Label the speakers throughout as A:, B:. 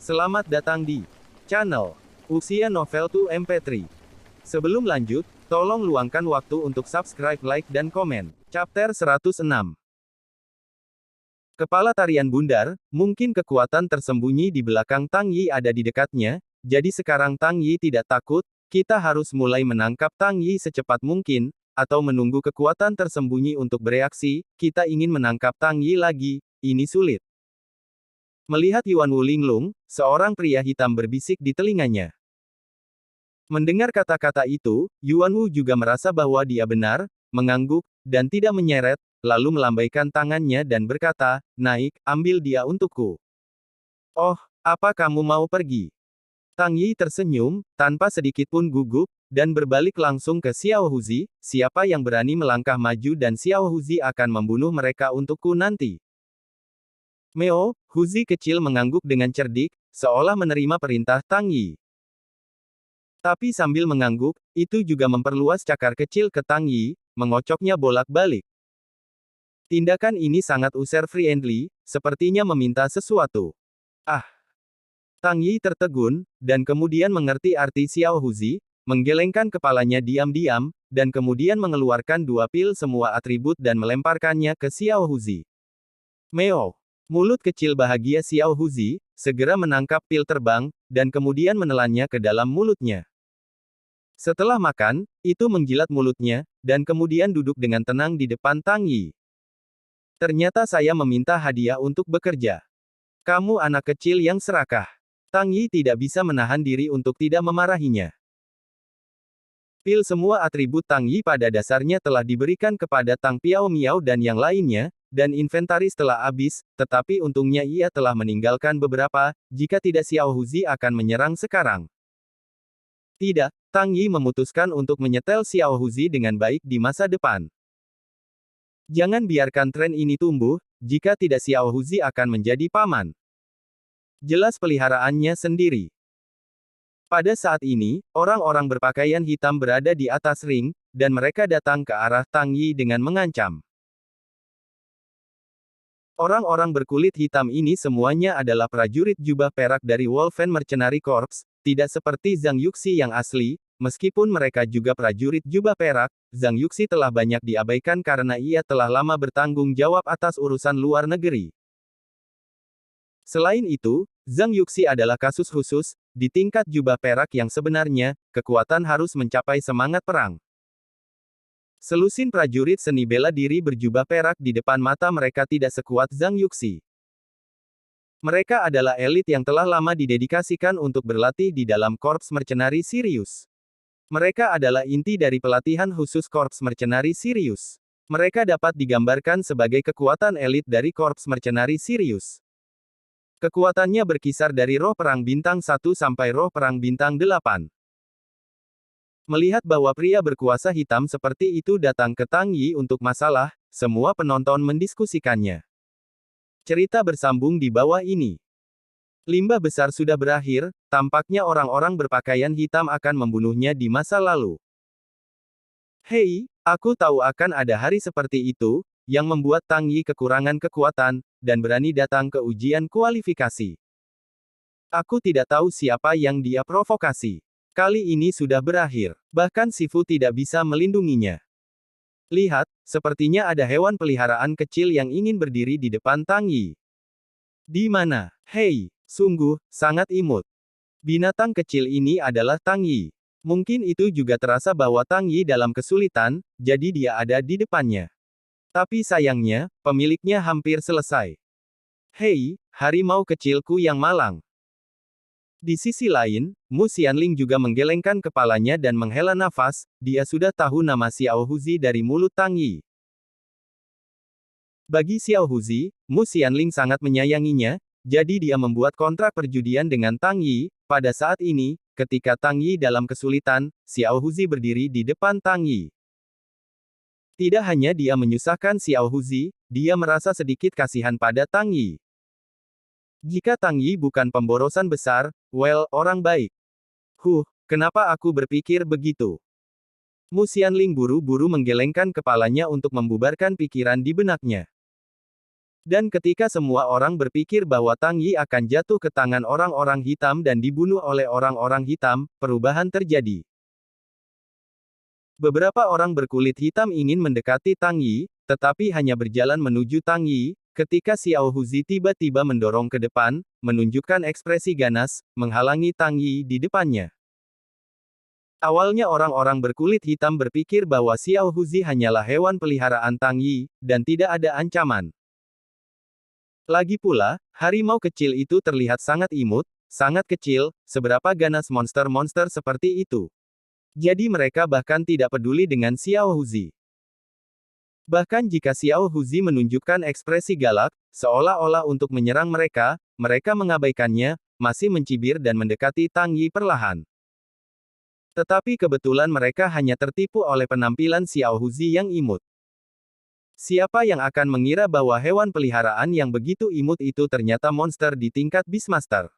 A: Selamat datang di channel Usia Novel 2 MP3. Sebelum lanjut, tolong luangkan waktu untuk subscribe, like, dan komen. Chapter 106. Kepala tarian bundar, mungkin kekuatan tersembunyi di belakang Tang Yi ada di dekatnya, jadi sekarang Tang Yi tidak takut, kita harus mulai menangkap Tang Yi secepat mungkin, atau menunggu kekuatan tersembunyi untuk bereaksi, kita ingin menangkap Tang Yi lagi, ini sulit. Melihat Yuan Wu linglung, seorang pria hitam berbisik di telinganya. Mendengar kata-kata itu, Yuan Wu juga merasa bahwa dia benar, mengangguk, dan tidak menyeret, lalu melambaikan tangannya dan berkata, "Naik, ambil dia untukku." "Oh, apa kamu mau pergi?" Tang Yi tersenyum, tanpa sedikit pun gugup, dan berbalik langsung ke Xiao Huzi, "Siapa yang berani melangkah maju dan Xiao Huzi akan membunuh mereka untukku nanti." Meo, Huzi kecil mengangguk dengan cerdik, seolah menerima perintah Tang Yi. Tapi sambil mengangguk, itu juga memperluas cakar kecil ke Tang Yi, mengocoknya bolak-balik. Tindakan ini sangat user-friendly, sepertinya meminta sesuatu. Ah! Tang Yi tertegun, dan kemudian mengerti arti Xiao Huzi, menggelengkan kepalanya diam-diam, dan kemudian mengeluarkan dua pil semua atribut dan melemparkannya ke Xiao Huzi. Meo! Mulut kecil bahagia Xiao Huzi, segera menangkap pil terbang, dan kemudian menelannya ke dalam mulutnya. Setelah makan, itu menjilat mulutnya, dan kemudian duduk dengan tenang di depan Tang Yi. "Ternyata saya meminta hadiah untuk bekerja. Kamu anak kecil yang serakah." Tang Yi tidak bisa menahan diri untuk tidak memarahinya. Pil semua atribut Tang Yi pada dasarnya telah diberikan kepada Tang Piao Miao dan yang lainnya, dan inventaris telah habis, tetapi untungnya ia telah meninggalkan beberapa, jika tidak Xiao Huzi akan menyerang sekarang. Tidak, Tang Yi memutuskan untuk menyetel Xiao Huzi dengan baik di masa depan. Jangan biarkan tren ini tumbuh, jika tidak Xiao Huzi akan menjadi paman. Jelas peliharaannya sendiri. Pada saat ini, orang-orang berpakaian hitam berada di atas ring, dan mereka datang ke arah Tang Yi dengan mengancam. Orang-orang berkulit hitam ini semuanya adalah prajurit jubah perak dari Wolfen Mercenary Corps, tidak seperti Zhang Yuxi yang asli, meskipun mereka juga prajurit jubah perak, Zhang Yuxi telah banyak diabaikan karena ia telah lama bertanggung jawab atas urusan luar negeri. Selain itu, Zhang Yuxi adalah kasus khusus, di tingkat jubah perak yang sebenarnya, kekuatan harus mencapai semangat perang. Selusin prajurit seni bela diri berjubah perak di depan mata mereka tidak sekuat Zhang Yuxi. Mereka adalah elit yang telah lama didedikasikan untuk berlatih di dalam Korps Mercenary Sirius. Mereka adalah inti dari pelatihan khusus Korps Mercenary Sirius. Mereka dapat digambarkan sebagai kekuatan elit dari Korps Mercenary Sirius. Kekuatannya berkisar dari roh perang bintang 1 sampai roh perang bintang 8. Melihat bahwa pria berkuasa hitam seperti itu datang ke Tang Yi untuk masalah, semua penonton mendiskusikannya. Cerita bersambung di bawah ini. Limbah besar sudah berakhir, tampaknya orang-orang berpakaian hitam akan membunuhnya di masa lalu. Hei, aku tahu akan ada hari seperti itu, yang membuat Tang Yi kekurangan kekuatan, dan berani datang ke ujian kualifikasi. Aku tidak tahu siapa yang dia provokasi. Kali ini sudah berakhir. Bahkan Sifu tidak bisa melindunginya. Lihat, sepertinya ada hewan peliharaan kecil yang ingin berdiri di depan Tang Yi. Di mana? Hei, sungguh, sangat imut. Binatang kecil ini adalah Tang Yi. Mungkin itu juga terasa bahwa Tang Yi dalam kesulitan, jadi dia ada di depannya. Tapi sayangnya, pemiliknya hampir selesai. Hei, harimau kecilku yang malang. Di sisi lain, Mu Xianling juga menggelengkan kepalanya dan menghela nafas, dia sudah tahu nama Xiao Huzi dari mulut Tang Yi. Bagi Xiao Huzi, Mu Xianling sangat menyayanginya, jadi dia membuat kontrak perjudian dengan Tang Yi. Pada saat ini, ketika Tang Yi dalam kesulitan, Xiao Huzi berdiri di depan Tang Yi. Tidak hanya dia menyusahkan Xiao Huzi, dia merasa sedikit kasihan pada Tang Yi. Jika Tang Yi bukan pemborosan besar, well, orang baik. Kenapa aku berpikir begitu? Mu Xianling buru-buru menggelengkan kepalanya untuk membubarkan pikiran di benaknya. Dan ketika semua orang berpikir bahwa Tang Yi akan jatuh ke tangan orang-orang hitam dan dibunuh oleh orang-orang hitam, perubahan terjadi. Beberapa orang berkulit hitam ingin mendekati Tang Yi, tetapi hanya berjalan menuju Tang Yi, ketika Xiao Huzi tiba-tiba mendorong ke depan, menunjukkan ekspresi ganas, menghalangi Tang Yi di depannya. Awalnya orang-orang berkulit hitam berpikir bahwa Xiao Huzi hanyalah hewan peliharaan Tang Yi, dan tidak ada ancaman. Lagi pula, harimau kecil itu terlihat sangat imut, sangat kecil, seberapa ganas monster-monster seperti itu. Jadi mereka bahkan tidak peduli dengan Xiao Huzi. Bahkan jika Xiao Huzi menunjukkan ekspresi galak, seolah-olah untuk menyerang mereka, mereka mengabaikannya, masih mencibir dan mendekati Tang Yi perlahan. Tetapi kebetulan mereka hanya tertipu oleh penampilan Xiao Huzi yang imut. Siapa yang akan mengira bahwa hewan peliharaan yang begitu imut itu ternyata monster di tingkat Beastmaster?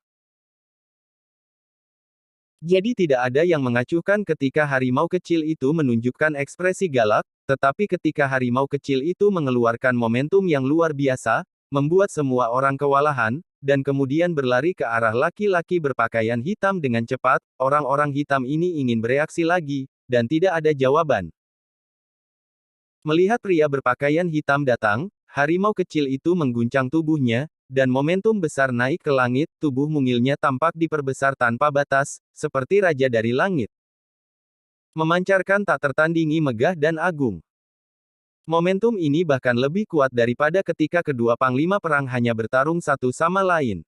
A: Jadi tidak ada yang mengacuhkan ketika harimau kecil itu menunjukkan ekspresi galak, tetapi ketika harimau kecil itu mengeluarkan momentum yang luar biasa, membuat semua orang kewalahan, dan kemudian berlari ke arah laki-laki berpakaian hitam dengan cepat, orang-orang hitam ini ingin bereaksi lagi, dan tidak ada jawaban. Melihat pria berpakaian hitam datang, harimau kecil itu mengguncang tubuhnya, dan momentum besar naik ke langit, tubuh mungilnya tampak diperbesar tanpa batas, seperti raja dari langit. Memancarkan tak tertandingi megah dan agung. Momentum ini bahkan lebih kuat daripada ketika kedua panglima perang hanya bertarung satu sama lain.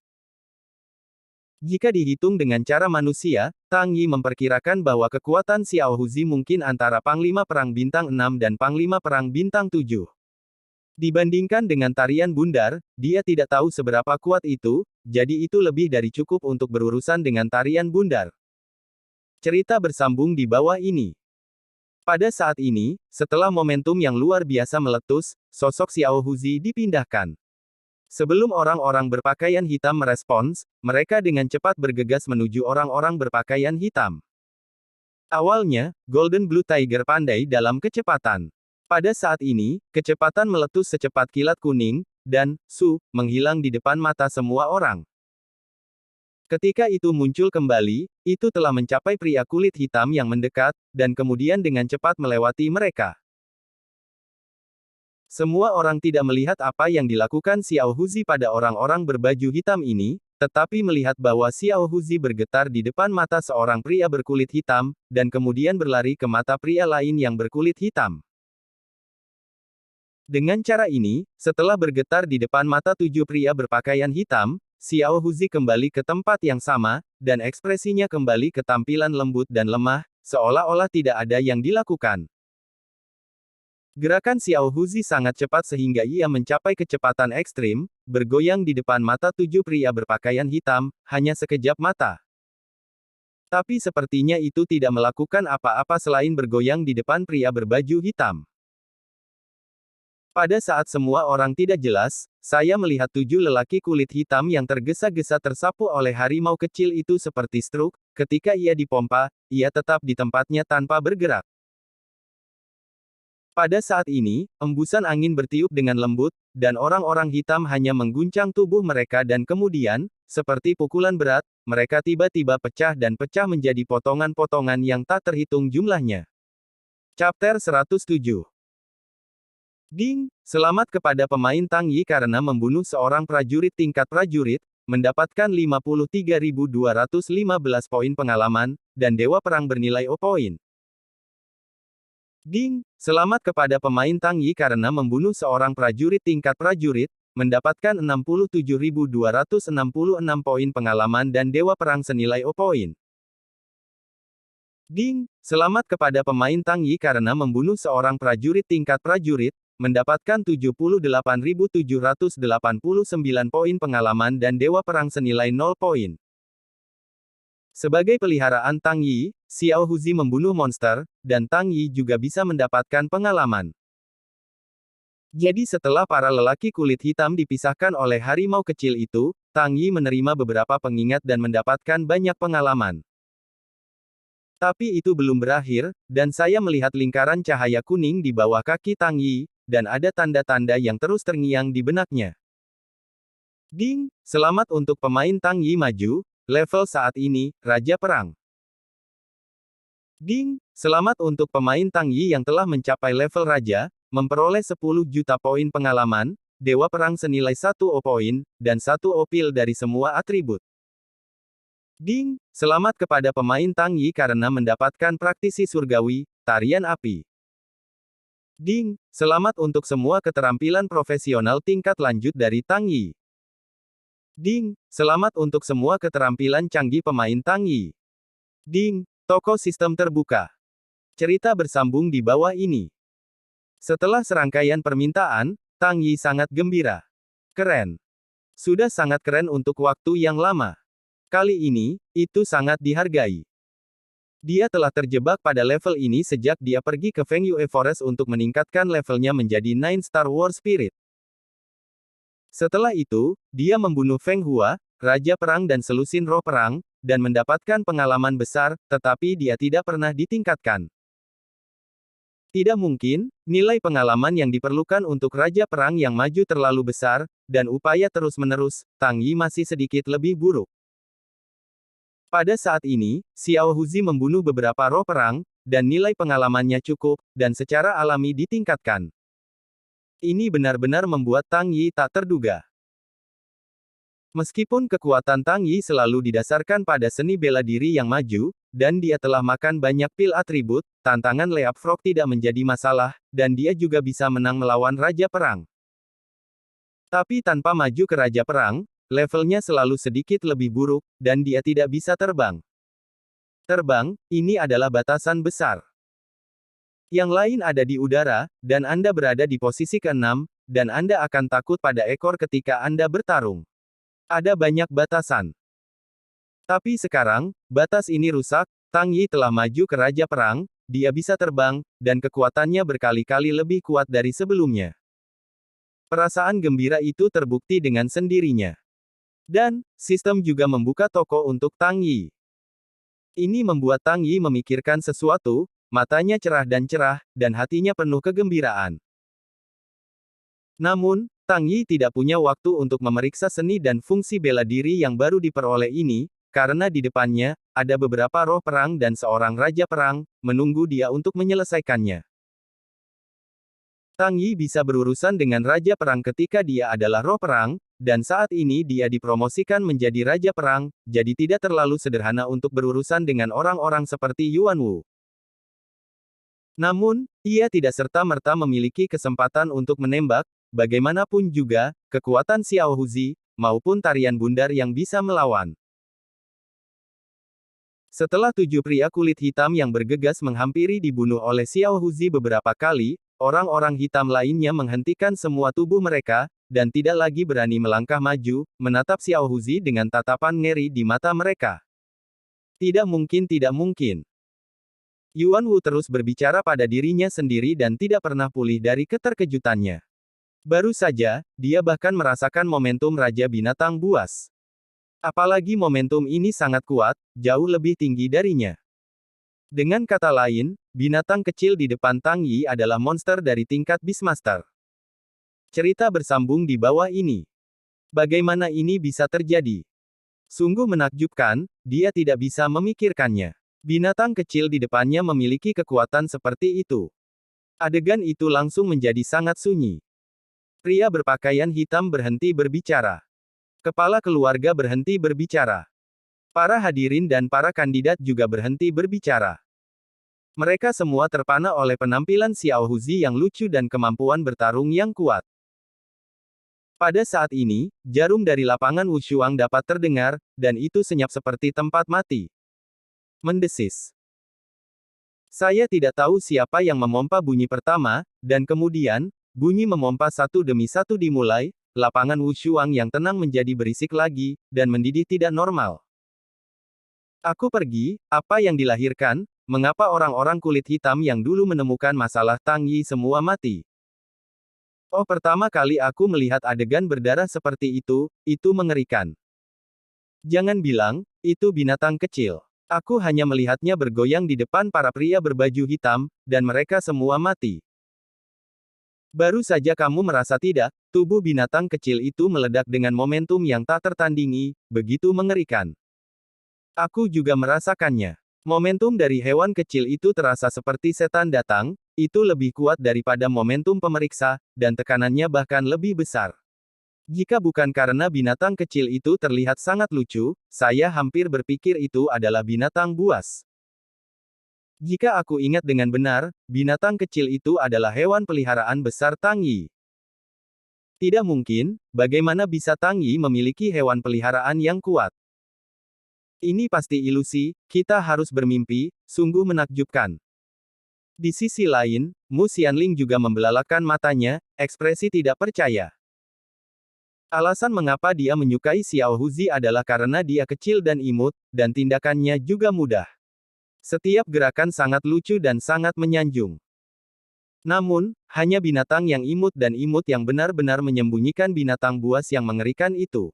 A: Jika dihitung dengan cara manusia, Tang Yi memperkirakan bahwa kekuatan Xiao Huzi mungkin antara panglima perang bintang 6 dan panglima perang bintang 7. Dibandingkan dengan tarian bundar, dia tidak tahu seberapa kuat itu, jadi itu lebih dari cukup untuk berurusan dengan tarian bundar. Cerita bersambung di bawah ini. Pada saat ini, setelah momentum yang luar biasa meletus, sosok Xiao Huzi dipindahkan. Sebelum orang-orang berpakaian hitam merespons, mereka dengan cepat bergegas menuju orang-orang berpakaian hitam. Awalnya, Golden Blue Tiger pandai dalam kecepatan. Pada saat ini, kecepatan meletus secepat kilat kuning, dan, menghilang di depan mata semua orang. Ketika itu muncul kembali, itu telah mencapai pria kulit hitam yang mendekat, dan kemudian dengan cepat melewati mereka. Semua orang tidak melihat apa yang dilakukan Xiao Huzi pada orang-orang berbaju hitam ini, tetapi melihat bahwa Xiao Huzi bergetar di depan mata seorang pria berkulit hitam, dan kemudian berlari ke mata pria lain yang berkulit hitam. Dengan cara ini, setelah bergetar di depan mata 7 pria berpakaian hitam, Xiao Huzi kembali ke tempat yang sama, dan ekspresinya kembali ke tampilan lembut dan lemah, seolah-olah tidak ada yang dilakukan. Gerakan Xiao Huzi sangat cepat sehingga ia mencapai kecepatan ekstrim, bergoyang di depan mata 7 pria berpakaian hitam, hanya sekejap mata. Tapi sepertinya itu tidak melakukan apa-apa selain bergoyang di depan pria berbaju hitam. Pada saat semua orang tidak jelas, saya melihat 7 lelaki kulit hitam yang tergesa-gesa tersapu oleh harimau kecil itu seperti struk, ketika ia dipompa, ia tetap di tempatnya tanpa bergerak. Pada saat ini, embusan angin bertiup dengan lembut, dan orang-orang hitam hanya mengguncang tubuh mereka dan kemudian, seperti pukulan berat, mereka tiba-tiba pecah dan pecah menjadi potongan-potongan yang tak terhitung jumlahnya. Chapter 107. Ding! Selamat kepada pemain Tang Yi karena membunuh seorang prajurit tingkat prajurit, mendapatkan 53.215 poin pengalaman, dan Dewa Perang bernilai O poin. Ding! Selamat kepada pemain Tang Yi karena membunuh seorang prajurit tingkat prajurit, mendapatkan 67.266 poin pengalaman dan Dewa Perang senilai O poin. Ding! Selamat kepada pemain Tang Yi karena membunuh seorang prajurit tingkat prajurit, mendapatkan 78.789 poin pengalaman dan Dewa Perang senilai 0 poin. Sebagai peliharaan Tang Yi, Xiao Huzi membunuh monster, dan Tang Yi juga bisa mendapatkan pengalaman. Jadi setelah para lelaki kulit hitam dipisahkan oleh harimau kecil itu, Tang Yi menerima beberapa pengingat dan mendapatkan banyak pengalaman. Tapi itu belum berakhir, dan saya melihat lingkaran cahaya kuning di bawah kaki Tang Yi, dan ada tanda-tanda yang terus terngiang di benaknya. Ding! Selamat untuk pemain Tang Yi maju, level saat ini, Raja Perang. Ding! Selamat untuk pemain Tang Yi yang telah mencapai level Raja, memperoleh 10 juta poin pengalaman, Dewa Perang senilai 1 poin, dan 1 opil dari semua atribut. Ding! Selamat kepada pemain Tang Yi karena mendapatkan praktisi surgawi, tarian api. Ding! Selamat untuk semua keterampilan profesional tingkat lanjut dari Tang Yi. Ding! Selamat untuk semua keterampilan canggih pemain Tang Yi. Ding! Toko sistem terbuka. Cerita bersambung di bawah ini. Setelah serangkaian permintaan, Tang Yi sangat gembira. Keren. Sudah sangat keren untuk waktu yang lama. Kali ini, itu sangat dihargai. Dia telah terjebak pada level ini sejak dia pergi ke Feng Yue Forest untuk meningkatkan levelnya menjadi 9 Star War Spirit. Setelah itu, dia membunuh Feng Hua, Raja Perang dan Selusin Roh Perang, dan mendapatkan pengalaman besar, tetapi dia tidak pernah ditingkatkan. Tidak mungkin, nilai pengalaman yang diperlukan untuk Raja Perang yang maju terlalu besar, dan upaya terus-menerus, Tang Yi masih sedikit lebih buruk. Pada saat ini, Xiao Huzi membunuh beberapa roh perang, dan nilai pengalamannya cukup, dan secara alami ditingkatkan. Ini benar-benar membuat Tang Yi tak terduga. Meskipun kekuatan Tang Yi selalu didasarkan pada seni bela diri yang maju, dan dia telah makan banyak pil atribut, tantangan Leap Frog tidak menjadi masalah, dan dia juga bisa menang melawan Raja Perang. Tapi tanpa maju ke Raja Perang, levelnya selalu sedikit lebih buruk, dan dia tidak bisa terbang. Terbang, ini adalah batasan besar. Yang lain ada di udara, dan Anda berada di posisi ke-6, dan Anda akan takut pada ekor ketika Anda bertarung. Ada banyak batasan. Tapi sekarang, batas ini rusak, Tang Yi telah maju ke Raja Perang, dia bisa terbang, dan kekuatannya berkali-kali lebih kuat dari sebelumnya. Perasaan gembira itu terbukti dengan sendirinya. Dan, sistem juga membuka toko untuk Tang Yi. Ini membuat Tang Yi memikirkan sesuatu, matanya cerah, dan hatinya penuh kegembiraan. Namun, Tang Yi tidak punya waktu untuk memeriksa seni dan fungsi bela diri yang baru diperoleh ini, karena di depannya, ada beberapa roh perang dan seorang raja perang, menunggu dia untuk menyelesaikannya. Tang Yi bisa berurusan dengan raja perang ketika dia adalah roh perang, dan saat ini dia dipromosikan menjadi raja perang, jadi tidak terlalu sederhana untuk berurusan dengan orang-orang seperti Yuan Wu. Namun, ia tidak serta-merta memiliki kesempatan untuk menembak, bagaimanapun juga, kekuatan Xiao Huzi, maupun tarian bundar yang bisa melawan. Setelah 7 pria kulit hitam yang bergegas menghampiri dibunuh oleh Xiao Huzi beberapa kali, orang-orang hitam lainnya menghentikan semua tubuh mereka, dan tidak lagi berani melangkah maju, menatap Xiao Huzi dengan tatapan ngeri di mata mereka. Tidak mungkin, tidak mungkin. Yuan Wu terus berbicara pada dirinya sendiri dan tidak pernah pulih dari keterkejutannya. Baru saja, dia bahkan merasakan momentum Raja Binatang Buas. Apalagi momentum ini sangat kuat, jauh lebih tinggi darinya. Dengan kata lain, binatang kecil di depan Tang Yi adalah monster dari tingkat Beastmaster. Cerita bersambung di bawah ini. Bagaimana ini bisa terjadi? Sungguh menakjubkan, dia tidak bisa memikirkannya. Binatang kecil di depannya memiliki kekuatan seperti itu. Adegan itu langsung menjadi sangat sunyi. Pria berpakaian hitam berhenti berbicara. Kepala keluarga berhenti berbicara. Para hadirin dan para kandidat juga berhenti berbicara. Mereka semua terpana oleh penampilan Xiao Huzi yang lucu dan kemampuan bertarung yang kuat. Pada saat ini, jarum dari lapangan Wushuang dapat terdengar, dan itu senyap seperti tempat mati. Mendesis. Saya tidak tahu siapa yang memompa bunyi pertama, dan kemudian, bunyi memompa satu demi satu dimulai, lapangan Wushuang yang tenang menjadi berisik lagi, dan mendidih tidak normal. Aku pergi, apa yang dilahirkan, mengapa orang-orang kulit hitam yang dulu menemukan masalah Tang Yi semua mati? Oh, pertama kali aku melihat adegan berdarah seperti itu mengerikan. Jangan bilang, itu binatang kecil. Aku hanya melihatnya bergoyang di depan para pria berbaju hitam, dan mereka semua mati. Baru saja kamu merasa tidak, tubuh binatang kecil itu meledak dengan momentum yang tak tertandingi, begitu mengerikan. Aku juga merasakannya. Momentum dari hewan kecil itu terasa seperti setan datang, itu lebih kuat daripada momentum pemeriksa, dan tekanannya bahkan lebih besar. Jika bukan karena binatang kecil itu terlihat sangat lucu, saya hampir berpikir itu adalah binatang buas. Jika aku ingat dengan benar, binatang kecil itu adalah hewan peliharaan besar Tang Yi. Tidak mungkin, bagaimana bisa Tang Yi memiliki hewan peliharaan yang kuat? Ini pasti ilusi, kita harus bermimpi, sungguh menakjubkan. Di sisi lain, Mu Xianling juga membelalakan matanya, ekspresi tidak percaya. Alasan mengapa dia menyukai Xiao Huzi adalah karena dia kecil dan imut, dan tindakannya juga mudah. Setiap gerakan sangat lucu dan sangat menyanjung. Namun, hanya binatang yang imut dan imut yang benar-benar menyembunyikan binatang buas yang mengerikan itu.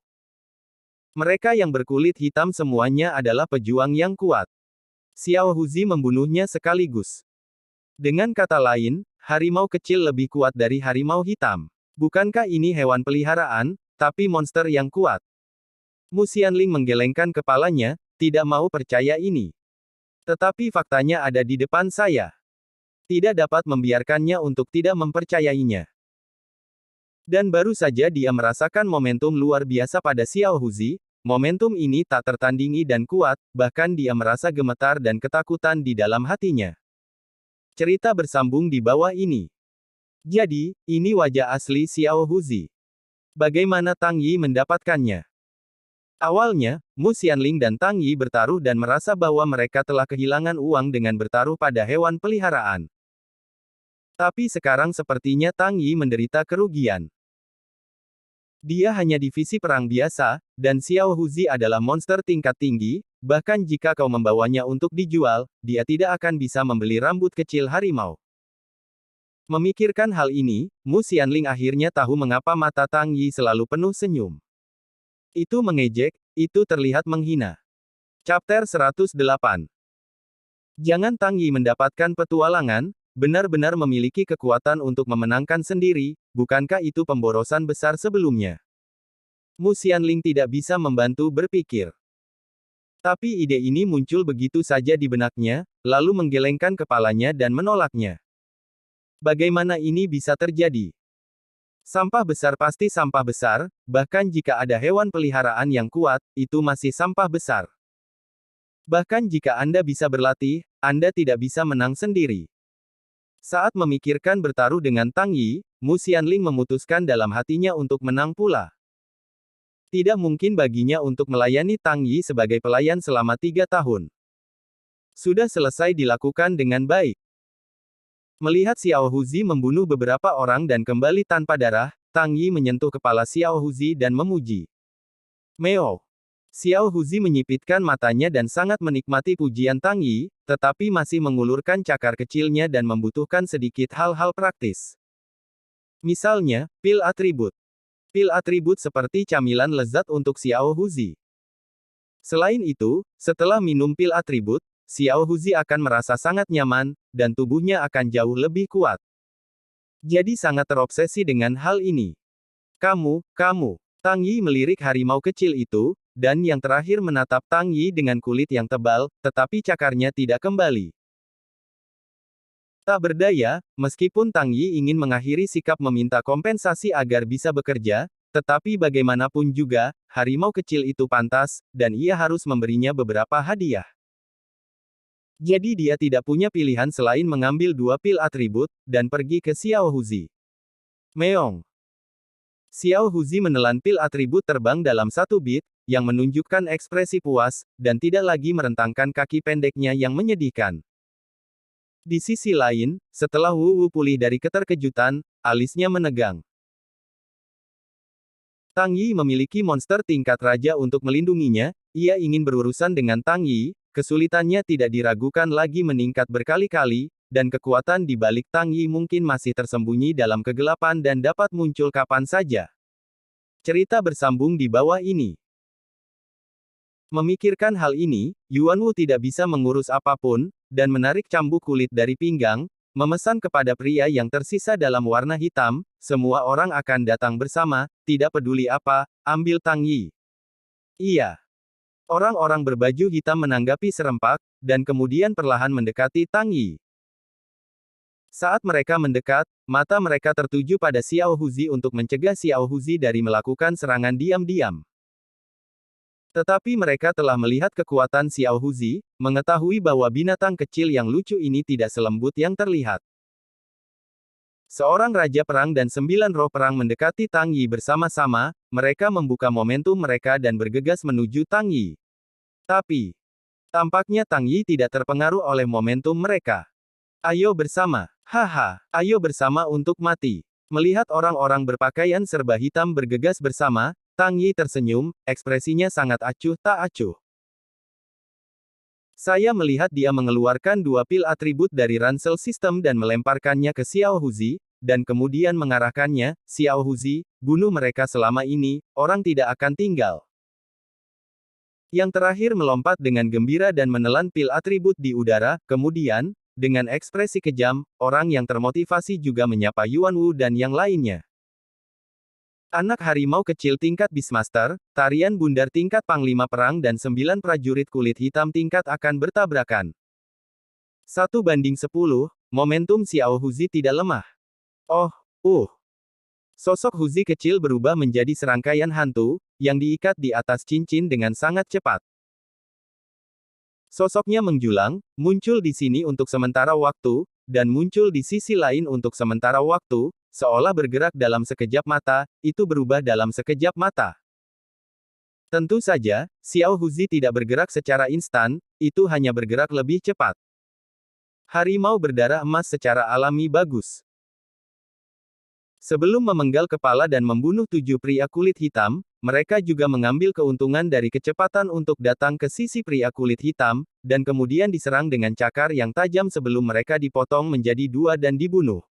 A: Mereka yang berkulit hitam semuanya adalah pejuang yang kuat. Xiao Huzi membunuhnya sekaligus. Dengan kata lain, harimau kecil lebih kuat dari harimau hitam. Bukankah ini hewan peliharaan, tapi monster yang kuat? Mu Xianling menggelengkan kepalanya, tidak mau percaya ini. Tetapi faktanya ada di depan saya. Tidak dapat membiarkannya untuk tidak mempercayainya. Dan baru saja dia merasakan momentum luar biasa pada Xiao Huzi, momentum ini tak tertandingi dan kuat, bahkan dia merasa gemetar dan ketakutan di dalam hatinya. Cerita bersambung di bawah ini. Jadi, ini wajah asli Xiao Huzi. Bagaimana Tang Yi mendapatkannya? Awalnya, Mu Xianling dan Tang Yi bertaruh dan merasa bahwa mereka telah kehilangan uang dengan bertaruh pada hewan peliharaan. Tapi sekarang sepertinya Tang Yi menderita kerugian. Dia hanya divisi perang biasa, dan Xiao Huzi adalah monster tingkat tinggi, bahkan jika kau membawanya untuk dijual, dia tidak akan bisa membeli rambut kecil harimau. Memikirkan hal ini, Mu Xianling akhirnya tahu mengapa mata Tang Yi selalu penuh senyum. Itu mengejek, itu terlihat menghina. Chapter 108. Jangan Tang Yi mendapatkan petualangan, benar-benar memiliki kekuatan untuk memenangkan sendiri, bukankah itu pemborosan besar sebelumnya? Mu Xianling tidak bisa membantu berpikir. Tapi ide ini muncul begitu saja di benaknya, lalu menggelengkan kepalanya dan menolaknya. Bagaimana ini bisa terjadi? Sampah besar pasti sampah besar, bahkan jika ada hewan peliharaan yang kuat, itu masih sampah besar. Bahkan jika Anda bisa berlatih, Anda tidak bisa menang sendiri. Saat memikirkan bertaruh dengan Tang Yi, Mu Xianling memutuskan dalam hatinya untuk menang pula. Tidak mungkin baginya untuk melayani Tang Yi sebagai pelayan selama 3 tahun. Sudah selesai dilakukan dengan baik. Melihat Xiao Huzi membunuh beberapa orang dan kembali tanpa darah, Tang Yi menyentuh kepala Xiao Huzi dan memuji. Meo. Xiao Huzi menyipitkan matanya dan sangat menikmati pujian Tang Yi, tetapi masih mengulurkan cakar kecilnya dan membutuhkan sedikit hal-hal praktis. Misalnya, pil atribut. Pil atribut seperti camilan lezat untuk Xiao Huzi. Selain itu, setelah minum pil atribut, Xiao Huzi akan merasa sangat nyaman, dan tubuhnya akan jauh lebih kuat. Jadi sangat terobsesi dengan hal ini. Kamu. Tang Yi melirik harimau kecil itu, dan yang terakhir menatap Tang Yi dengan kulit yang tebal, tetapi cakarnya tidak kembali. Tak berdaya, meskipun Tang Yi ingin mengakhiri sikap meminta kompensasi agar bisa bekerja, tetapi bagaimanapun juga, harimau kecil itu pantas, dan ia harus memberinya beberapa hadiah. Jadi dia tidak punya pilihan selain mengambil 2 pil atribut, dan pergi ke Xiao Huzi. Meong. Xiao Huzi menelan pil atribut terbang dalam 1 beat, yang menunjukkan ekspresi puas, dan tidak lagi merentangkan kaki pendeknya yang menyedihkan. Di sisi lain, setelah Wu Wu pulih dari keterkejutan, alisnya menegang. Tang Yi memiliki monster tingkat raja untuk melindunginya, ia ingin berurusan dengan Tang Yi, kesulitannya tidak diragukan lagi meningkat berkali-kali, dan kekuatan di balik Tang Yi mungkin masih tersembunyi dalam kegelapan dan dapat muncul kapan saja. Cerita bersambung di bawah ini. Memikirkan hal ini, Yuan Wu tidak bisa mengurus apapun, dan menarik cambuk kulit dari pinggang, memesan kepada pria yang tersisa dalam warna hitam, semua orang akan datang bersama, tidak peduli apa, ambil Tang Yi. Iya. Orang-orang berbaju hitam menanggapi serempak, dan kemudian perlahan mendekati Tang Yi. Saat mereka mendekat, mata mereka tertuju pada Xiao Huzi untuk mencegah Xiao Huzi dari melakukan serangan diam-diam. Tetapi mereka telah melihat kekuatan Xiao Huzi, mengetahui bahwa binatang kecil yang lucu ini tidak selembut yang terlihat. Seorang raja perang dan 9 roh perang mendekati Tang Yi bersama-sama, mereka membuka momentum mereka dan bergegas menuju Tang Yi. Tapi, tampaknya Tang Yi tidak terpengaruh oleh momentum mereka. Ayo bersama. Haha, ayo bersama untuk mati. Melihat orang-orang berpakaian serba hitam bergegas bersama, Tang Yi tersenyum, ekspresinya sangat acuh tak acuh. Saya melihat dia mengeluarkan 2 pil atribut dari ransel sistem dan melemparkannya ke Xiao Huzi, dan kemudian mengarahkannya, Xiao Huzi, bunuh mereka selama ini, orang tidak akan tinggal. Yang terakhir melompat dengan gembira dan menelan pil atribut di udara, kemudian, dengan ekspresi kejam, orang yang termotivasi juga menyapa Yuan Wu dan yang lainnya. Anak harimau kecil tingkat Beastmaster, tarian bundar tingkat Panglima Perang dan 9 prajurit kulit hitam tingkat akan bertabrakan. 1:10, momentum Xiao Huzi tidak lemah. Oh, Sosok Huzi kecil berubah menjadi serangkaian hantu, yang diikat di atas cincin dengan sangat cepat. Sosoknya menjulang, muncul di sini untuk sementara waktu, dan muncul di sisi lain untuk sementara waktu, seolah bergerak dalam sekejap mata, itu berubah dalam sekejap mata. Tentu saja, Xiao Huzi tidak bergerak secara instan, itu hanya bergerak lebih cepat. Harimau berdarah emas secara alami bagus. Sebelum memenggal kepala dan membunuh 7 pria kulit hitam, mereka juga mengambil keuntungan dari kecepatan untuk datang ke sisi pria kulit hitam, dan kemudian diserang dengan cakar yang tajam sebelum mereka dipotong menjadi 2 dan dibunuh.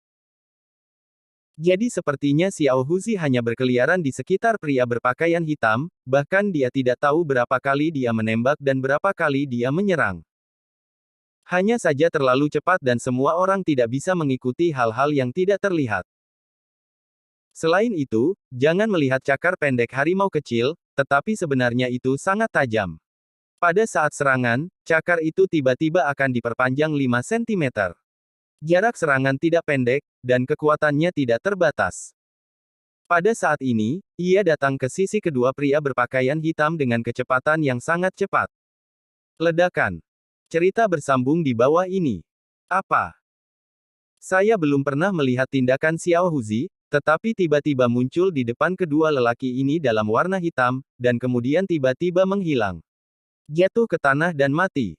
A: Jadi sepertinya Xiao Huzi hanya berkeliaran di sekitar pria berpakaian hitam, bahkan dia tidak tahu berapa kali dia menembak dan berapa kali dia menyerang. Hanya saja terlalu cepat dan semua orang tidak bisa mengikuti hal-hal yang tidak terlihat. Selain itu, jangan melihat cakar pendek harimau kecil, tetapi sebenarnya itu sangat tajam. Pada saat serangan, cakar itu tiba-tiba akan diperpanjang 5 cm. Jarak serangan tidak pendek, dan kekuatannya tidak terbatas. Pada saat ini, ia datang ke sisi kedua pria berpakaian hitam dengan kecepatan yang sangat cepat. Ledakan. Cerita bersambung di bawah ini. Apa? Saya belum pernah melihat tindakan Xiao Huzi, tetapi tiba-tiba muncul di depan kedua lelaki ini dalam warna hitam, dan kemudian tiba-tiba menghilang. Jatuh ke tanah dan mati.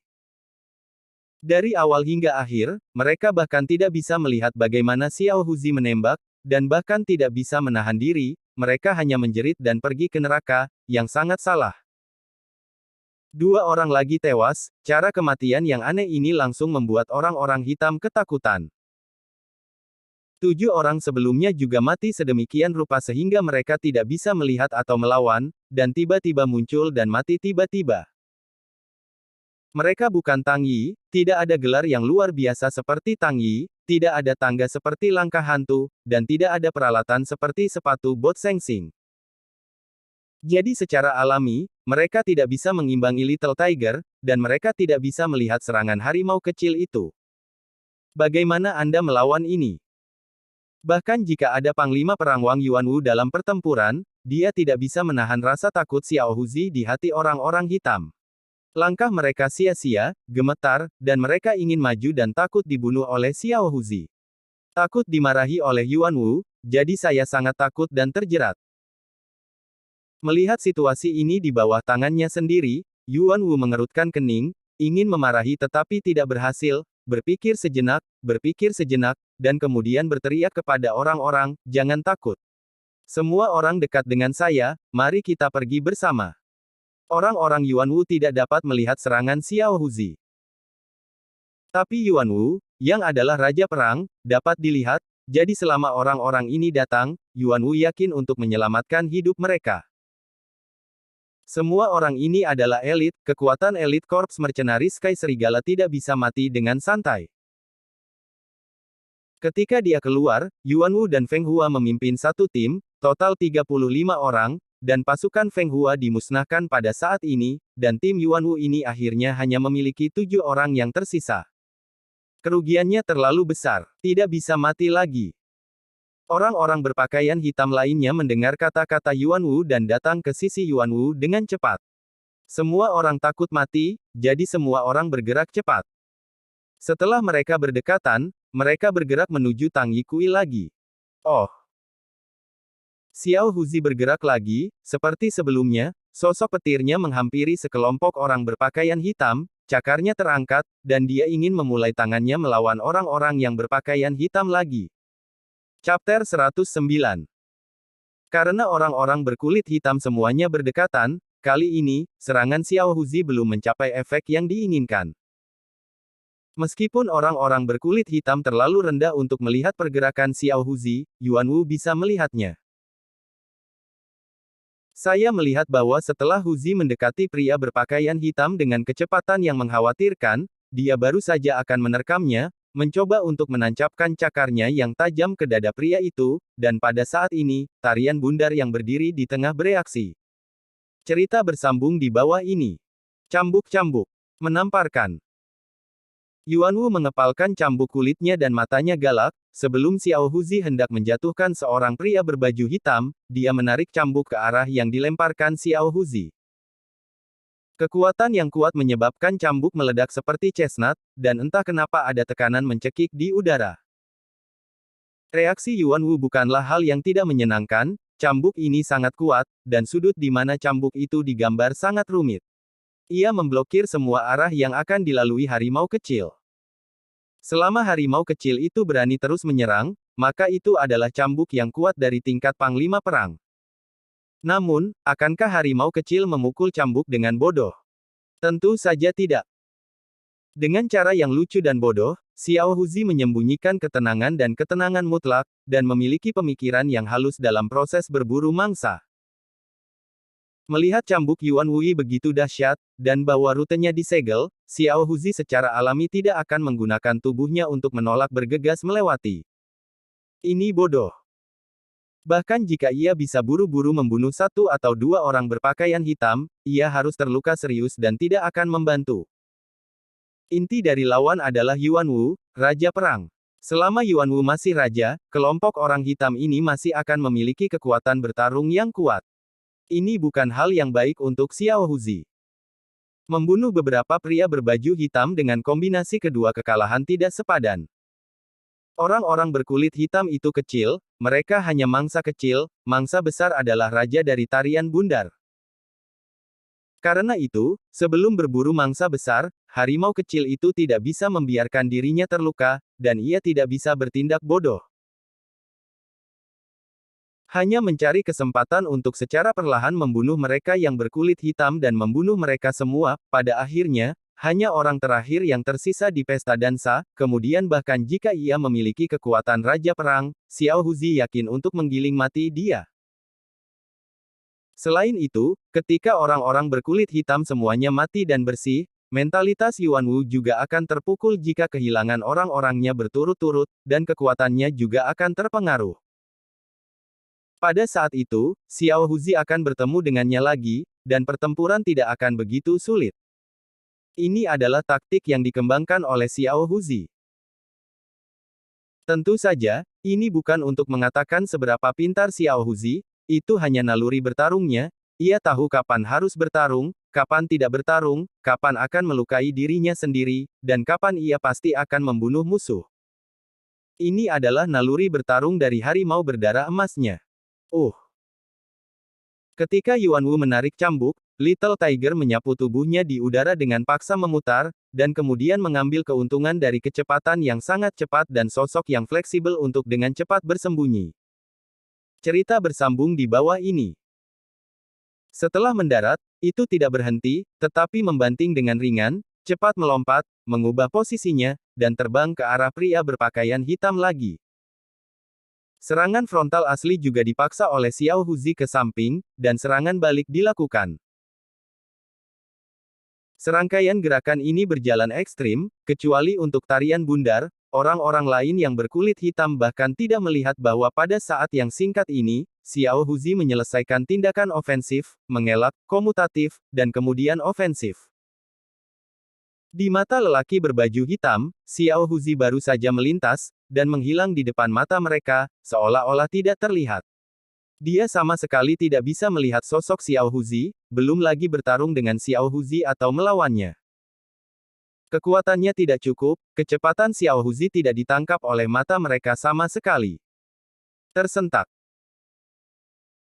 A: Dari awal hingga akhir, mereka bahkan tidak bisa melihat bagaimana Xiao Huzi menembak, dan bahkan tidak bisa menahan diri, mereka hanya menjerit dan pergi ke neraka, yang sangat salah. 2 orang lagi tewas, cara kematian yang aneh ini langsung membuat orang-orang hitam ketakutan. 7 orang sebelumnya juga mati sedemikian rupa sehingga mereka tidak bisa melihat atau melawan, dan tiba-tiba muncul dan mati tiba-tiba. Mereka bukan Tang Yi, tidak ada gelar yang luar biasa seperti Tang Yi, tidak ada tangga seperti langkah hantu, dan tidak ada peralatan seperti sepatu bot Sengsing. Jadi secara alami, mereka tidak bisa mengimbangi Little Tiger, dan mereka tidak bisa melihat serangan harimau kecil itu. Bagaimana Anda melawan ini? Bahkan jika ada Panglima Perang Wang Yuanwu dalam pertempuran, dia tidak bisa menahan rasa takut Xiao Huzi di hati orang-orang hitam. Langkah mereka sia-sia, gemetar, dan mereka ingin maju dan takut dibunuh oleh Xiao Huzi. Takut dimarahi oleh Yuanwu, jadi saya sangat takut dan terjerat. Melihat situasi ini di bawah tangannya sendiri, Yuanwu mengerutkan kening, ingin memarahi tetapi tidak berhasil, berpikir sejenak, dan kemudian berteriak kepada orang-orang, jangan takut. Semua orang dekat dengan saya, mari kita pergi bersama. Orang-orang Yuanwu tidak dapat melihat serangan Xiao Huzi. Tapi Yuanwu, yang adalah Raja Perang, dapat dilihat, jadi selama orang-orang ini datang, Yuanwu yakin untuk menyelamatkan hidup mereka. Semua orang ini adalah elit, kekuatan elit Korps Mercenaris Sky Serigala tidak bisa mati dengan santai. Ketika dia keluar, Yuan Wu dan Feng Hua memimpin satu tim, total 35 orang, dan pasukan Feng Hua dimusnahkan pada saat ini, dan tim Yuan Wu ini akhirnya hanya memiliki 7 orang yang tersisa. Kerugiannya terlalu besar, tidak bisa mati lagi. Orang-orang berpakaian hitam lainnya mendengar kata-kata Yuan Wu dan datang ke sisi Yuan Wu dengan cepat. Semua orang takut mati, jadi semua orang bergerak cepat. Setelah mereka berdekatan, mereka bergerak menuju Tang Yikui lagi. Oh! Xiao Huzi bergerak lagi, seperti sebelumnya, sosok petirnya menghampiri sekelompok orang berpakaian hitam, cakarnya terangkat, dan dia ingin memulai tangannya melawan orang-orang yang berpakaian hitam lagi. Chapter 109. Karena orang-orang berkulit hitam semuanya berdekatan, kali ini, serangan Xiao Huzi belum mencapai efek yang diinginkan. Meskipun orang-orang berkulit hitam terlalu rendah untuk melihat pergerakan Xiao Huzi, Yuan Wu bisa melihatnya. Saya melihat bahwa setelah Huzi mendekati pria berpakaian hitam dengan kecepatan yang mengkhawatirkan, dia baru saja akan menerkamnya, mencoba untuk menancapkan cakarnya yang tajam ke dada pria itu, dan pada saat ini, tarian bundar yang berdiri di tengah bereaksi. Cerita bersambung di bawah ini. Cambuk-cambuk. Menamparkan. Yuan Wu mengepalkan cambuk kulitnya dan matanya galak, sebelum Xiao Huzi hendak menjatuhkan seorang pria berbaju hitam, dia menarik cambuk ke arah yang dilemparkan Xiao Huzi. Kekuatan yang kuat menyebabkan cambuk meledak seperti chestnut, dan entah kenapa ada tekanan mencekik di udara. Reaksi Yuan Wu bukanlah hal yang tidak menyenangkan, cambuk ini sangat kuat, dan sudut di mana cambuk itu digambar sangat rumit. Ia memblokir semua arah yang akan dilalui harimau kecil. Selama harimau kecil itu berani terus menyerang, maka itu adalah cambuk yang kuat dari tingkat panglima perang. Namun, akankah harimau kecil memukul cambuk dengan bodoh? Tentu saja tidak. Dengan cara yang lucu dan bodoh, Xiao Huzi menyembunyikan ketenangan dan ketenangan mutlak, dan memiliki pemikiran yang halus dalam proses berburu mangsa. Melihat cambuk Yuan Wui begitu dahsyat, dan bahwa rutenya disegel, Xiao Huzi secara alami tidak akan menggunakan tubuhnya untuk menolak bergegas melewati. Ini bodoh. Bahkan jika ia bisa buru-buru membunuh satu atau dua orang berpakaian hitam, ia harus terluka serius dan tidak akan membantu. Inti dari lawan adalah Yuan Wu, Raja Perang. Selama Yuan Wu masih raja, kelompok orang hitam ini masih akan memiliki kekuatan bertarung yang kuat. Ini bukan hal yang baik untuk Xiao Huzi. Membunuh beberapa pria berbaju hitam dengan kombinasi kedua kekalahan tidak sepadan. Orang-orang berkulit hitam itu kecil, mereka hanya mangsa kecil, mangsa besar adalah raja dari tarian bundar. Karena itu, sebelum berburu mangsa besar, harimau kecil itu tidak bisa membiarkan dirinya terluka, dan ia tidak bisa bertindak bodoh. Hanya mencari kesempatan untuk secara perlahan membunuh mereka yang berkulit hitam dan membunuh mereka semua, pada akhirnya, hanya orang terakhir yang tersisa di pesta dansa, kemudian bahkan jika ia memiliki kekuatan Raja Perang, Xiao Huzi yakin untuk menggiling mati dia. Selain itu, ketika orang-orang berkulit hitam semuanya mati dan bersih, mentalitas Yuan Wu juga akan terpukul jika kehilangan orang-orangnya berturut-turut, dan kekuatannya juga akan terpengaruh. Pada saat itu, Xiao Huzi akan bertemu dengannya lagi, dan pertempuran tidak akan begitu sulit. Ini adalah taktik yang dikembangkan oleh Xiao Huzi. Tentu saja, ini bukan untuk mengatakan seberapa pintar Xiao Huzi, itu hanya naluri bertarungnya, ia tahu kapan harus bertarung, kapan tidak bertarung, kapan akan melukai dirinya sendiri, dan kapan ia pasti akan membunuh musuh. Ini adalah naluri bertarung dari harimau berdarah emasnya. Ketika Yuan Wu menarik cambuk, Little Tiger menyapu tubuhnya di udara dengan paksa memutar, dan kemudian mengambil keuntungan dari kecepatan yang sangat cepat dan sosok yang fleksibel untuk dengan cepat bersembunyi. Cerita bersambung di bawah ini. Setelah mendarat, itu tidak berhenti, tetapi membanting dengan ringan, cepat melompat, mengubah posisinya, dan terbang ke arah pria berpakaian hitam lagi. Serangan frontal asli juga dipaksa oleh Xiao Huzi ke samping, dan serangan balik dilakukan. Serangkaian gerakan ini berjalan ekstrim, kecuali untuk tarian bundar, orang-orang lain yang berkulit hitam bahkan tidak melihat bahwa pada saat yang singkat ini, Xiao Huzi menyelesaikan tindakan ofensif, mengelak, komutatif, dan kemudian ofensif. Di mata lelaki berbaju hitam, Xiao Huzi baru saja melintas, dan menghilang di depan mata mereka, seolah-olah tidak terlihat. Dia sama sekali tidak bisa melihat sosok Xiao Huzi, belum lagi bertarung dengan Xiao Huzi atau melawannya. Kekuatannya tidak cukup, kecepatan Xiao Huzi tidak ditangkap oleh mata mereka sama sekali. Tersentak.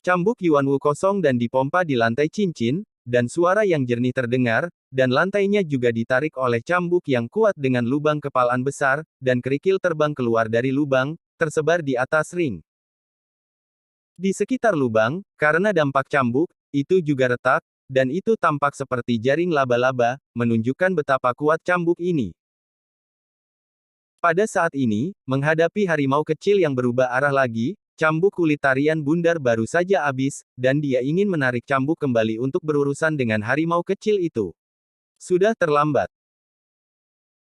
A: Cambuk Yuanwu kosong dan dipompa di lantai cincin, dan suara yang jernih terdengar, dan lantainya juga ditarik oleh cambuk yang kuat dengan lubang kepalan besar, dan kerikil terbang keluar dari lubang, tersebar di atas ring. Di sekitar lubang, karena dampak cambuk, itu juga retak, dan itu tampak seperti jaring laba-laba, menunjukkan betapa kuat cambuk ini. Pada saat ini, menghadapi harimau kecil yang berubah arah lagi, cambuk kulit tarian bundar baru saja habis, dan dia ingin menarik cambuk kembali untuk berurusan dengan harimau kecil itu. Sudah terlambat.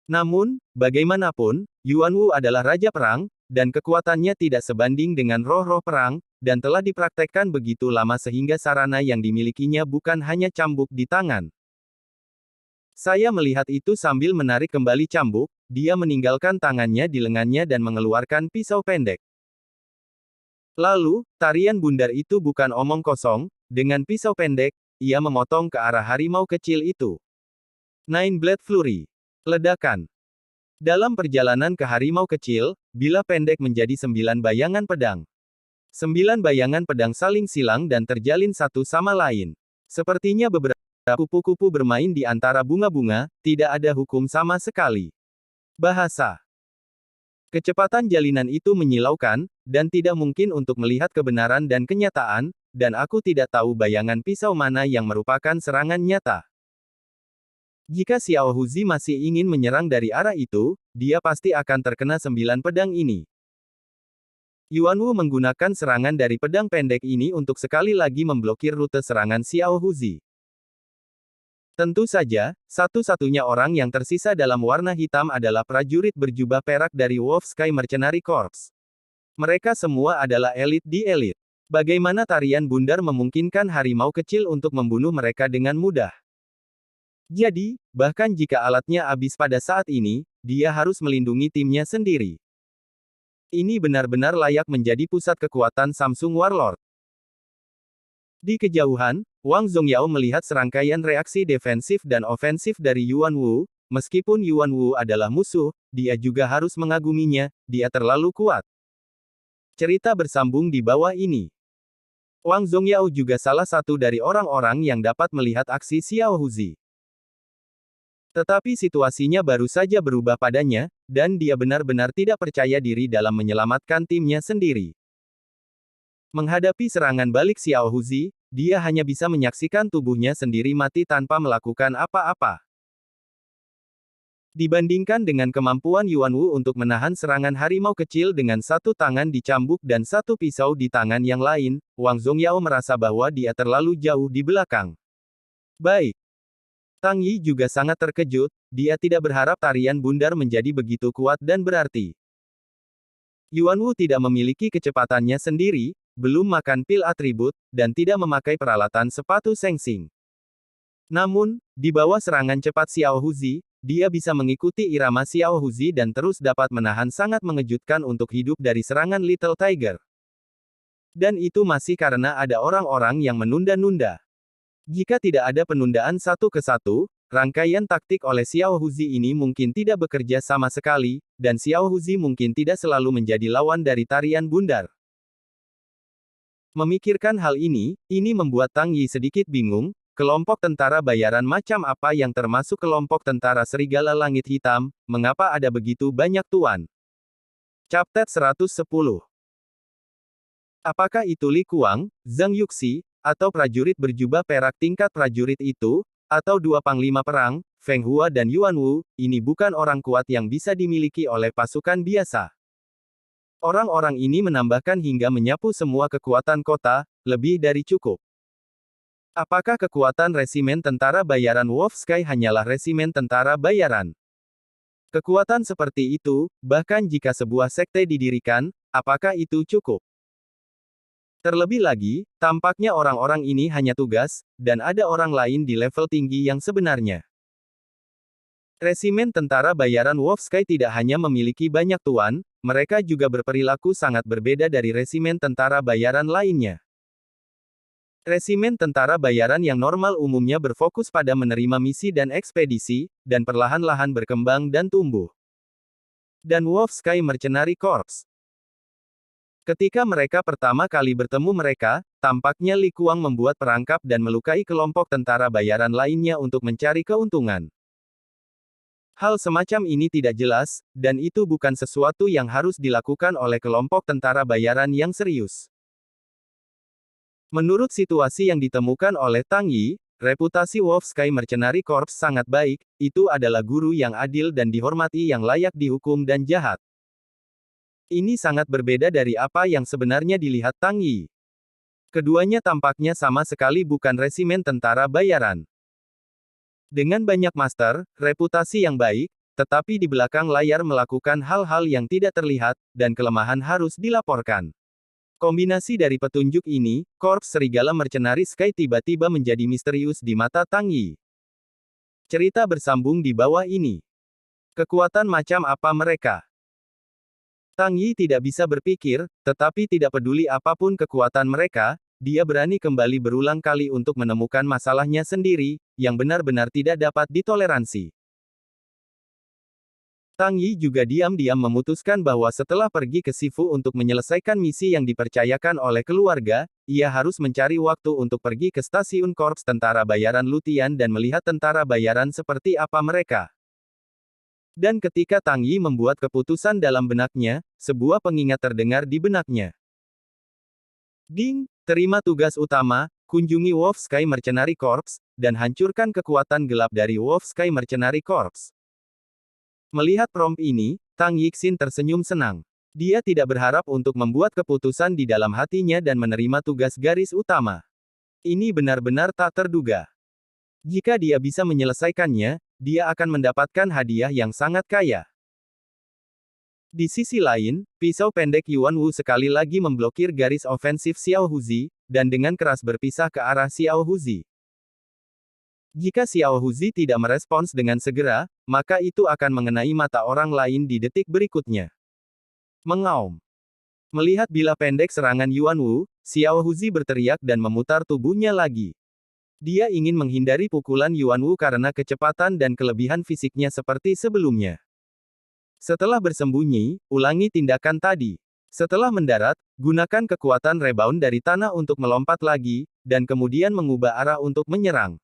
A: Namun, bagaimanapun, Yuanwu adalah raja perang, dan kekuatannya tidak sebanding dengan roh-roh perang, dan telah dipraktekkan begitu lama sehingga sarana yang dimilikinya bukan hanya cambuk di tangan. Saya melihat itu sambil menarik kembali cambuk, dia meninggalkan tangannya di lengannya dan mengeluarkan pisau pendek. Lalu, tarian bundar itu bukan omong kosong, dengan pisau pendek, ia memotong ke arah harimau kecil itu. Nine Blade Flurry. Ledakan. Dalam perjalanan ke harimau kecil, bilah pendek menjadi 9 bayangan pedang. 9 bayangan pedang saling silang dan terjalin satu sama lain. Sepertinya beberapa kupu-kupu bermain di antara bunga-bunga, tidak ada hukum sama sekali. Bahasa. Kecepatan jalinan itu menyilaukan, dan tidak mungkin untuk melihat kebenaran dan kenyataan, dan aku tidak tahu bayangan pisau mana yang merupakan serangan nyata. Jika Xiao Huzi masih ingin menyerang dari arah itu, dia pasti akan terkena 9 pedang ini. Yuanwu menggunakan serangan dari pedang pendek ini untuk sekali lagi memblokir rute serangan Xiao Huzi. Tentu saja, satu-satunya orang yang tersisa dalam warna hitam adalah prajurit berjubah perak dari Wolf Sky Mercenary Corps. Mereka semua adalah elit di elit. Bagaimana tarian bundar memungkinkan harimau kecil untuk membunuh mereka dengan mudah? Jadi, bahkan jika alatnya habis pada saat ini, dia harus melindungi timnya sendiri. Ini benar-benar layak menjadi pusat kekuatan Samsung Warlord. Di kejauhan, Wang Zongyao melihat serangkaian reaksi defensif dan ofensif dari Yuanwu. Meskipun Yuanwu adalah musuh, dia juga harus mengaguminya, dia terlalu kuat. Cerita bersambung di bawah ini. Wang Zongyao juga salah satu dari orang-orang yang dapat melihat aksi Xiao Huzi. Tetapi situasinya baru saja berubah padanya, dan dia benar-benar tidak percaya diri dalam menyelamatkan timnya sendiri. Menghadapi serangan balik Xiao Huzi, dia hanya bisa menyaksikan tubuhnya sendiri mati tanpa melakukan apa-apa. Dibandingkan dengan kemampuan Yuanwu untuk menahan serangan harimau kecil dengan satu tangan di cambuk dan satu pisau di tangan yang lain, Wang Zongyao merasa bahwa dia terlalu jauh di belakang. Baik. Tang Yi juga sangat terkejut, dia tidak berharap tarian bundar menjadi begitu kuat dan berarti. Yuanwu tidak memiliki kecepatannya sendiri, belum makan pil atribut, dan tidak memakai peralatan sepatu sengsing. Namun, di bawah serangan cepat Xiao Huzi, dia bisa mengikuti irama Xiao Huzi dan terus dapat menahan sangat mengejutkan untuk hidup dari serangan Little Tiger. Dan itu masih karena ada orang-orang yang menunda-nunda. Jika tidak ada penundaan satu ke satu, rangkaian taktik oleh Xiao Huzi ini mungkin tidak bekerja sama sekali, dan Xiao Huzi mungkin tidak selalu menjadi lawan dari tarian bundar. Memikirkan hal ini membuat Tang Yi sedikit bingung, kelompok tentara bayaran macam apa yang termasuk kelompok tentara Serigala Langit Hitam, mengapa ada begitu banyak tuan? Chapter 110. Apakah itu Li Kuang, Zhang Yuxi, atau prajurit berjubah perak tingkat prajurit itu, atau dua panglima perang, Feng Hua dan Yuanwu, ini bukan orang kuat yang bisa dimiliki oleh pasukan biasa. Orang-orang ini menambahkan hingga menyapu semua kekuatan kota, lebih dari cukup. Apakah kekuatan resimen tentara bayaran Wolf Sky hanyalah resimen tentara bayaran? Kekuatan seperti itu, bahkan jika sebuah sekte didirikan, apakah itu cukup? Terlebih lagi, tampaknya orang-orang ini hanya tugas, dan ada orang lain di level tinggi yang sebenarnya. Resimen tentara bayaran Wolfsky tidak hanya memiliki banyak tuan, mereka juga berperilaku sangat berbeda dari resimen tentara bayaran lainnya. Resimen tentara bayaran yang normal umumnya berfokus pada menerima misi dan ekspedisi, dan perlahan-lahan berkembang dan tumbuh. Dan Wolfsky Mercenary Corps. Ketika mereka pertama kali bertemu mereka, tampaknya Li Kuang membuat perangkap dan melukai kelompok tentara bayaran lainnya untuk mencari keuntungan. Hal semacam ini tidak jelas, dan itu bukan sesuatu yang harus dilakukan oleh kelompok tentara bayaran yang serius. Menurut situasi yang ditemukan oleh Tang Yi, reputasi Wolfsky Mercenary Corps sangat baik, itu adalah guru yang adil dan dihormati yang layak dihukum dan jahat. Ini sangat berbeda dari apa yang sebenarnya dilihat Tang Yi. Keduanya tampaknya sama sekali bukan resimen tentara bayaran. Dengan banyak master, reputasi yang baik, tetapi di belakang layar melakukan hal-hal yang tidak terlihat, dan kelemahan harus dilaporkan. Kombinasi dari petunjuk ini, Korps Serigala Mercenary Sky tiba-tiba menjadi misterius di mata Tang Yi. Cerita bersambung di bawah ini. Kekuatan macam apa mereka? Tang Yi tidak bisa berpikir, tetapi tidak peduli apapun kekuatan mereka, dia berani kembali berulang kali untuk menemukan masalahnya sendiri, yang benar-benar tidak dapat ditoleransi. Tang Yi juga diam-diam memutuskan bahwa setelah pergi ke Sifu untuk menyelesaikan misi yang dipercayakan oleh keluarga, ia harus mencari waktu untuk pergi ke stasiun Korps Tentara Bayaran Lutian dan melihat tentara bayaran seperti apa mereka. Dan ketika Tang Yi membuat keputusan dalam benaknya, sebuah pengingat terdengar di benaknya. Ding, terima tugas utama, kunjungi Wolfsky Mercenary Corps, dan hancurkan kekuatan gelap dari Wolfsky Mercenary Corps. Melihat prompt ini, Tang Yixin tersenyum senang. Dia tidak berharap untuk membuat keputusan di dalam hatinya dan menerima tugas garis utama. Ini benar-benar tak terduga. Jika dia bisa menyelesaikannya, dia akan mendapatkan hadiah yang sangat kaya. Di sisi lain, pisau pendek Yuan Wu sekali lagi memblokir garis ofensif Xiao Huzi, dan dengan keras berpisah ke arah Xiao Huzi. Jika Xiao Huzi tidak merespons dengan segera, maka itu akan mengenai mata orang lain di detik berikutnya. Mengaum. Melihat bila pendek serangan Yuan Wu, Xiao Huzi berteriak dan memutar tubuhnya lagi. Dia ingin menghindari pukulan Yuan Wu karena kecepatan dan kelebihan fisiknya seperti sebelumnya. Setelah bersembunyi, ulangi tindakan tadi. Setelah mendarat, gunakan kekuatan rebound dari tanah untuk melompat lagi, dan kemudian mengubah arah untuk menyerang.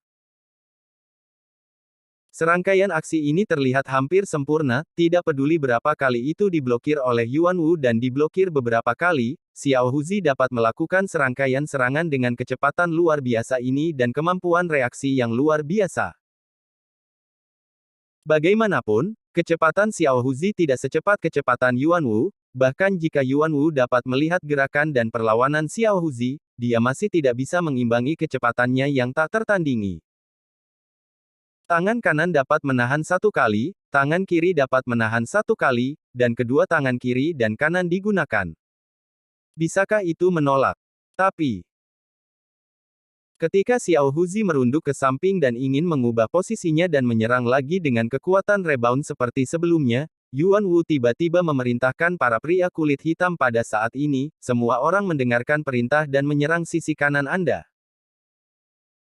A: Serangkaian aksi ini terlihat hampir sempurna, tidak peduli berapa kali itu diblokir oleh Yuan Wu dan diblokir beberapa kali, Xiao Huzi dapat melakukan serangkaian serangan dengan kecepatan luar biasa ini dan kemampuan reaksi yang luar biasa. Bagaimanapun, kecepatan Xiao Huzi tidak secepat kecepatan Yuan Wu, bahkan jika Yuan Wu dapat melihat gerakan dan perlawanan Xiao Huzi, dia masih tidak bisa mengimbangi kecepatannya yang tak tertandingi. Tangan kanan dapat menahan satu kali, tangan kiri dapat menahan satu kali, dan kedua tangan kiri dan kanan digunakan. Bisakah itu menolak? Tapi, ketika Xiao Huzi merunduk ke samping dan ingin mengubah posisinya dan menyerang lagi dengan kekuatan rebound seperti sebelumnya, Yuan Wu tiba-tiba memerintahkan para pria kulit hitam pada saat ini, semua orang mendengarkan perintah dan menyerang sisi kanan Anda.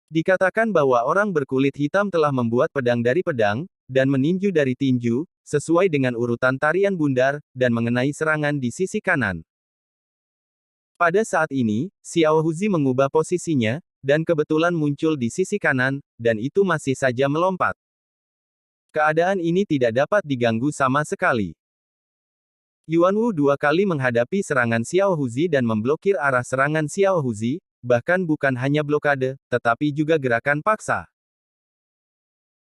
A: Dikatakan bahwa orang berkulit hitam telah membuat pedang dari pedang, dan meninju dari tinju, sesuai dengan urutan tarian bundar, dan mengenai serangan di sisi kanan. Pada saat ini, Xiao Huzi mengubah posisinya, dan kebetulan muncul di sisi kanan, dan itu masih saja melompat. Keadaan ini tidak dapat diganggu sama sekali. Yuan Wu dua kali menghadapi serangan Xiao Huzi dan memblokir arah serangan Xiao Huzi, bahkan bukan hanya blokade, tetapi juga gerakan paksa.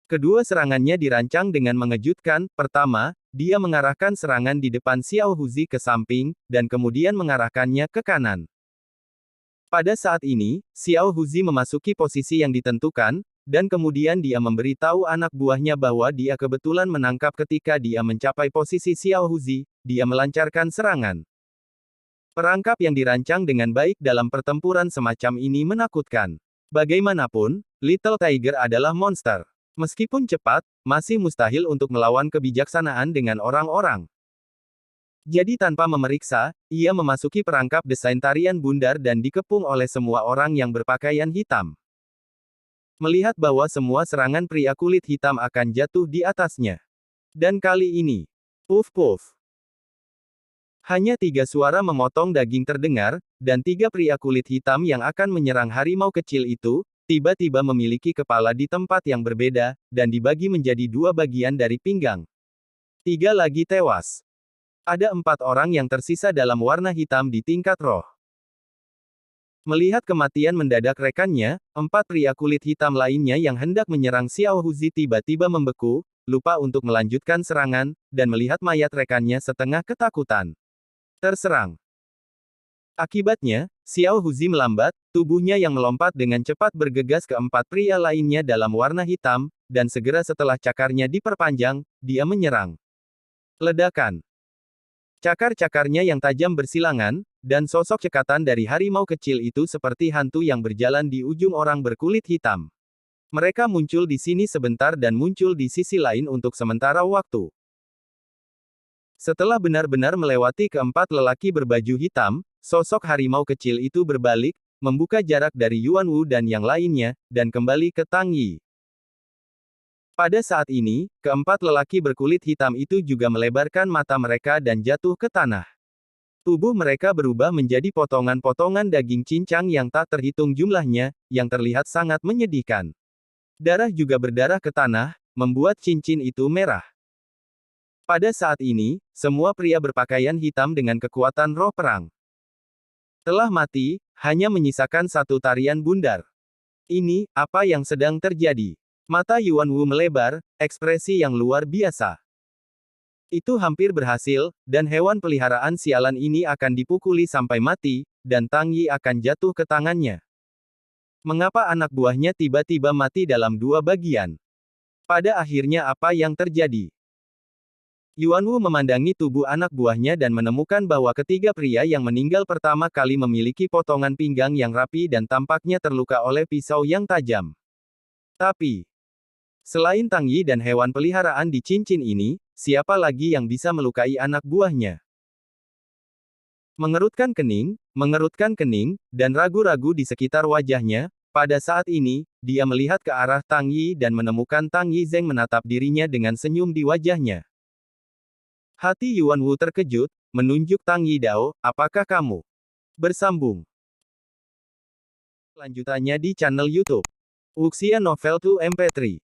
A: Kedua serangannya dirancang dengan mengejutkan. Pertama, dia mengarahkan serangan di depan Xiao Huzi ke samping, dan kemudian mengarahkannya ke kanan. Pada saat ini, Xiao Huzi memasuki posisi yang ditentukan, dan kemudian dia memberitahu anak buahnya bahwa dia kebetulan menangkap ketika dia mencapai posisi Xiao Huzi, dia melancarkan serangan. Perangkap yang dirancang dengan baik dalam pertempuran semacam ini menakutkan. Bagaimanapun, Little Tiger adalah monster. Meskipun cepat, masih mustahil untuk melawan kebijaksanaan dengan orang-orang. Jadi tanpa memeriksa, ia memasuki perangkap desain tarian bundar dan dikepung oleh semua orang yang berpakaian hitam. Melihat bahwa semua serangan pria kulit hitam akan jatuh di atasnya. Dan kali ini, puff-puff. Hanya 3 suara memotong daging terdengar, dan 3 pria kulit hitam yang akan menyerang harimau kecil itu, tiba-tiba memiliki kepala di tempat yang berbeda, dan dibagi menjadi 2 bagian dari pinggang. 3 lagi tewas. Ada 4 orang yang tersisa dalam warna hitam di tingkat roh. Melihat kematian mendadak rekannya, 4 pria kulit hitam lainnya yang hendak menyerang Xiao Huzi tiba-tiba membeku, lupa untuk melanjutkan serangan, dan melihat mayat rekannya setengah ketakutan. Terserang. Akibatnya, Xiao Huzi melambat, tubuhnya yang melompat dengan cepat bergegas ke 4 pria lainnya dalam warna hitam, dan segera setelah cakarnya diperpanjang, dia menyerang. Ledakan. Cakar-cakarnya yang tajam bersilangan, dan sosok cekatan dari harimau kecil itu seperti hantu yang berjalan di ujung orang berkulit hitam. Mereka muncul di sini sebentar dan muncul di sisi lain untuk sementara waktu. Setelah benar-benar melewati keempat lelaki berbaju hitam, sosok harimau kecil itu berbalik, membuka jarak dari Yuan Wu dan yang lainnya, dan kembali ke Tang Yi. Pada saat ini, keempat lelaki berkulit hitam itu juga melebarkan mata mereka dan jatuh ke tanah. Tubuh mereka berubah menjadi potongan-potongan daging cincang yang tak terhitung jumlahnya, yang terlihat sangat menyedihkan. Darah juga berdarah ke tanah, membuat cincin itu merah. Pada saat ini, semua pria berpakaian hitam dengan kekuatan roh perang telah mati, hanya menyisakan satu tarian bundar. Ini, apa yang sedang terjadi? Mata Yuan Wu melebar, ekspresi yang luar biasa. Itu hampir berhasil, dan hewan peliharaan sialan ini akan dipukuli sampai mati, dan Tang Yi akan jatuh ke tangannya. Mengapa anak buahnya tiba-tiba mati dalam 2 bagian? Pada akhirnya apa yang terjadi? Yuan Wu memandangi tubuh anak buahnya dan menemukan bahwa ketiga pria yang meninggal pertama kali memiliki potongan pinggang yang rapi dan tampaknya terluka oleh pisau yang tajam. Tapi, selain Tang Yi dan hewan peliharaan di cincin ini, siapa lagi yang bisa melukai anak buahnya? Mengerutkan kening, dan ragu-ragu di sekitar wajahnya, pada saat ini, dia melihat ke arah Tang Yi dan menemukan Tang Yi Zeng menatap dirinya dengan senyum di wajahnya. Hati Yuan Wu terkejut, menunjuk Tang Yi Dao, apakah kamu bersambung? Lanjutannya di channel YouTube Wuxia Novel 2 MP3.